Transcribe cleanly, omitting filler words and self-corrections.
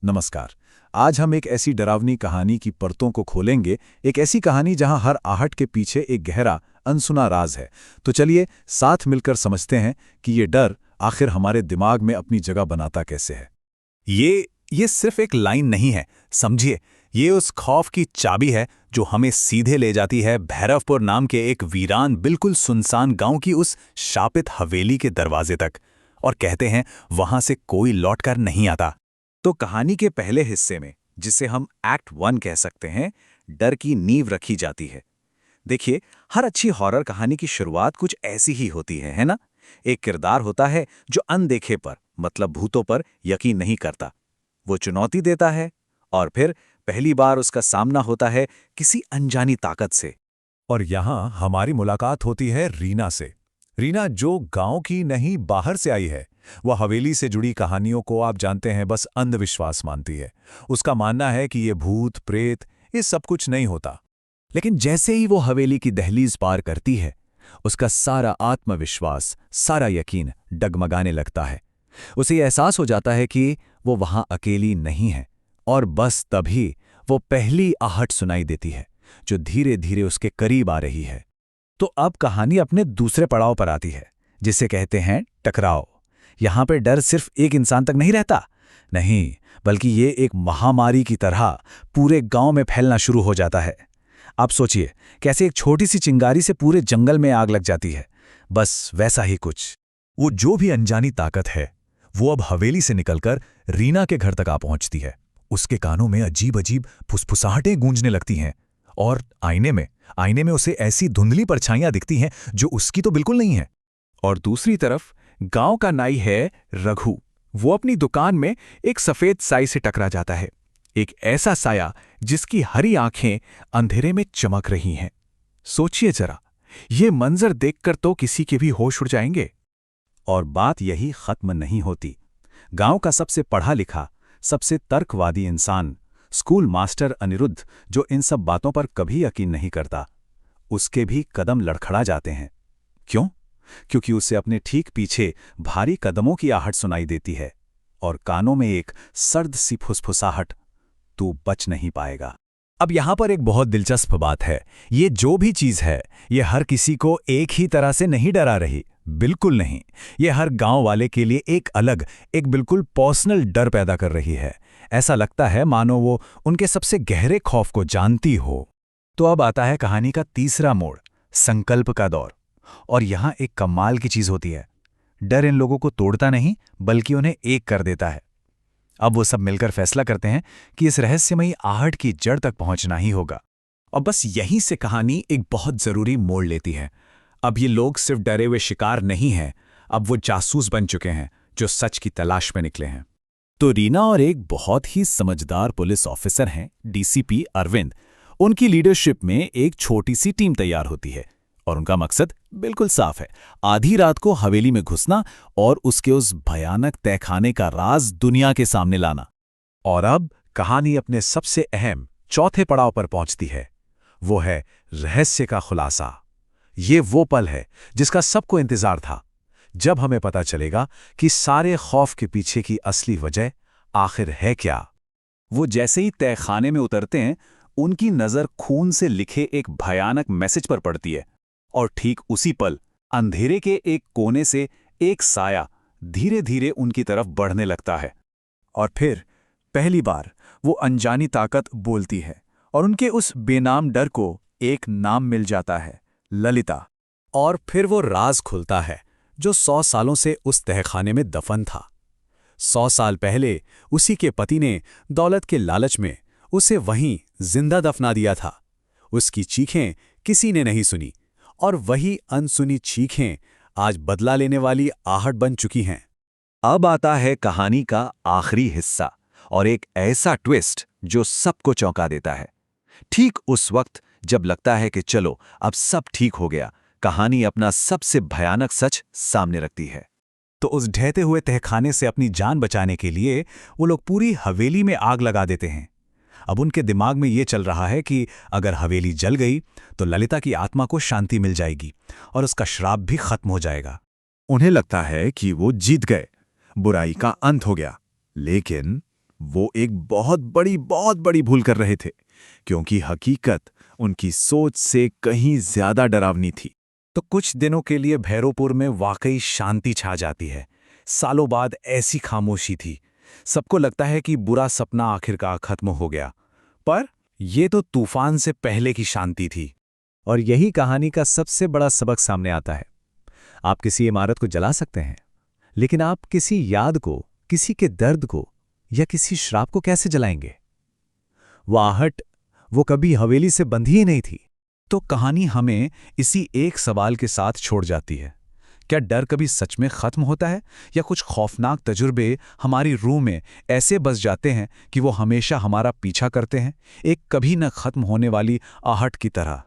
नमस्कार। आज हम एक ऐसी डरावनी कहानी की परतों को खोलेंगे, एक ऐसी कहानी जहां हर आहट के पीछे एक गहरा, अनसुना राज है। तो चलिए साथ मिलकर समझते हैं कि ये डर आखिर हमारे दिमाग में अपनी जगह बनाता कैसे है। ये सिर्फ एक लाइन नहीं है, समझिए। ये उस खौफ की चाबी है जो हमें सीधे ले जाती है भैरवपुर नाम के एक वीरान, बिल्कुल सुनसान गांव की उस शापित हवेली के दरवाजे तक। और कहते हैं वहां से कोई लौटकर नहीं आता। तो कहानी के पहले हिस्से में, जिसे हम एक्ट 1 कह सकते हैं, डर की नींव रखी जाती है। देखिए, हर अच्छी हॉरर कहानी की शुरुआत कुछ ऐसी ही होती है ना? एक किरदार होता है जो अनदेखे पर, मतलब भूतों पर यकीन नहीं करता। वो चुनौती देता है और फिर पहली बार उसका सामना होता है किसी अनजानी ताकत से। और यहाँ हमारी मुलाकात होती है रीना से। रीना जो गांव की नहीं, बाहर से आई है। वह हवेली से जुड़ी कहानियों को, आप जानते हैं, बस अंधविश्वास मानती है। उसका मानना है कि ये भूत प्रेत ये सब कुछ नहीं होता। लेकिन जैसे ही वो हवेली की दहलीज पार करती है, उसका सारा आत्मविश्वास, सारा यकीन डगमगाने लगता है। उसे ये एहसास हो जाता है कि वो वहां अकेली नहीं है। और बस तभी वो पहली आहट सुनाई देती है, जो धीरे धीरे उसके करीब आ रही है। तो अब कहानी अपने दूसरे पड़ाव पर आती है, जिसे कहते हैं टकराव। यहां पर डर सिर्फ एक इंसान तक नहीं रहता, नहीं, बल्कि ये एक महामारी की तरह पूरे गांव में फैलना शुरू हो जाता है। आप सोचिए, कैसे एक छोटी सी चिंगारी से पूरे जंगल में आग लग जाती है। बस वैसा ही कुछ। वो जो भी अनजानी ताकत है, वो अब हवेली से निकलकर रीना के घर तक आ पहुंचती है। उसके कानों में अजीब अजीब फुसफुसाहटें गूंजने लगती हैं। और आईने में उसे ऐसी धुंधली परछाइयां दिखती हैं जो उसकी तो बिल्कुल नहीं है। और दूसरी तरफ गांव का नाई है रघु। वो अपनी दुकान में एक सफेद साई से टकरा जाता है। एक ऐसा साया जिसकी हरी आंखें अंधेरे में चमक रही हैं। सोचिए जरा, ये मंजर देखकर तो किसी के भी होश उड़ जाएंगे। और बात यही खत्म नहीं होती। गांव का सबसे पढ़ा लिखा, सबसे तर्कवादी इंसान, स्कूल मास्टर अनिरुद्ध, जो इन सब बातों पर कभी यकीन नहीं करता, उसके भी कदम लड़खड़ा जाते हैं। क्यों? क्योंकि उसे अपने ठीक पीछे भारी कदमों की आहट सुनाई देती है और कानों में एक सर्द सी फुसफुसाहट, तू बच नहीं पाएगा। अब यहाँ पर एक बहुत दिलचस्प बात है। ये जो भी चीज़ है, ये हर किसी को एक ही तरह से नहीं डरा रही। बिल्कुल नहीं। ये हर गांव वाले के लिए एक अलग, एक बिल्कुल पर्सनल डर पैदा कर रही है। ऐसा लगता है मानो वो उनके सबसे गहरे खौफ को जानती हो। तो अब आता है कहानी का तीसरा मोड़, संकल्प का दौर। और यहां एक कमाल की चीज होती है। डर इन लोगों को तोड़ता नहीं, बल्कि उन्हें एक कर देता है। अब वो सब मिलकर फैसला करते हैं कि इस रहस्यमयी आहट की जड़ तक पहुंचना ही होगा। और बस यहीं से कहानी एक बहुत जरूरी मोड़ लेती है। अब ये लोग सिर्फ डरे हुए शिकार नहीं हैं, अब वो जासूस बन चुके हैं जो सच की तलाश में निकले हैं। तो रीना और एक बहुत ही समझदार पुलिस ऑफिसर हैं, डीसीपी अरविंद। उनकी लीडरशिप में एक छोटी सी टीम तैयार होती है और उनका मकसद बिल्कुल साफ है, आधी रात को हवेली में घुसना और उसके उस भयानक तहखाने का राज दुनिया के सामने लाना। और अब कहानी अपने सबसे अहम चौथे पड़ाव पर पहुंचती है। वो है रहस्य का खुलासा। ये वो पल है जिसका सबको इंतजार था, जब हमें पता चलेगा कि सारे खौफ के पीछे की असली वजह आखिर है क्या। वो जैसे ही तहखाने में उतरते हैं, उनकी नजर खून से लिखे एक भयानक मैसेज पर पड़ती है। और ठीक उसी पल अंधेरे के एक कोने से एक साया धीरे धीरे उनकी तरफ बढ़ने लगता है। और फिर पहली बार वो अनजानी ताकत बोलती है और उनके उस बेनाम डर को एक नाम मिल जाता है, ललिता। और फिर वो राज खुलता है जो 100 सालों से उस तहखाने में दफन था। 100 साल पहले उसी के पति ने दौलत के लालच में उसे वहीं जिंदा दफना दिया था। उसकी चीखें किसी ने नहीं सुनी और वही अनसुनी चीखें आज बदला लेने वाली आहट बन चुकी हैं। अब आता है कहानी का आखिरी हिस्सा और एक ऐसा ट्विस्ट जो सबको चौंका देता है। ठीक उस वक्त जब लगता है कि चलो अब सब ठीक हो गया, कहानी अपना सबसे भयानक सच सामने रखती है। तो उस ढहते हुए तहखाने से अपनी जान बचाने के लिए वो लोग पूरी हवेली में आग लगा देते हैं। अब उनके दिमाग में ये चल रहा है कि अगर हवेली जल गई तो ललिता की आत्मा को शांति मिल जाएगी और उसका श्राप भी खत्म हो जाएगा। उन्हें लगता है कि वो जीत गए, बुराई का अंत हो गया। लेकिन वो एक बहुत बड़ी भूल कर रहे थे, क्योंकि हकीकत उनकी सोच से कहीं ज्यादा डरावनी थी। तो कुछ दिनों के लिए भैरोपुर में वाकई शांति छा जाती है। सालों बाद ऐसी खामोशी थी, सबको लगता है कि बुरा सपना आखिरकार खत्म हो गया। पर ये तो तूफान से पहले की शांति थी। और यही कहानी का सबसे बड़ा सबक सामने आता है। आप किसी इमारत को जला सकते हैं, लेकिन आप किसी याद को, किसी के दर्द को या किसी श्राप को कैसे जलाएंगे? वो आहट, वो कभी हवेली से बंधी ही नहीं थी। तो कहानी हमें इसी एक सवाल के साथ छोड़ जाती है, क्या डर कभी सच में खत्म होता है, या कुछ खौफनाक तजुर्बे हमारी रूह में ऐसे बस जाते हैं कि वो हमेशा हमारा पीछा करते हैं, एक कभी न खत्म होने वाली आहट की तरह।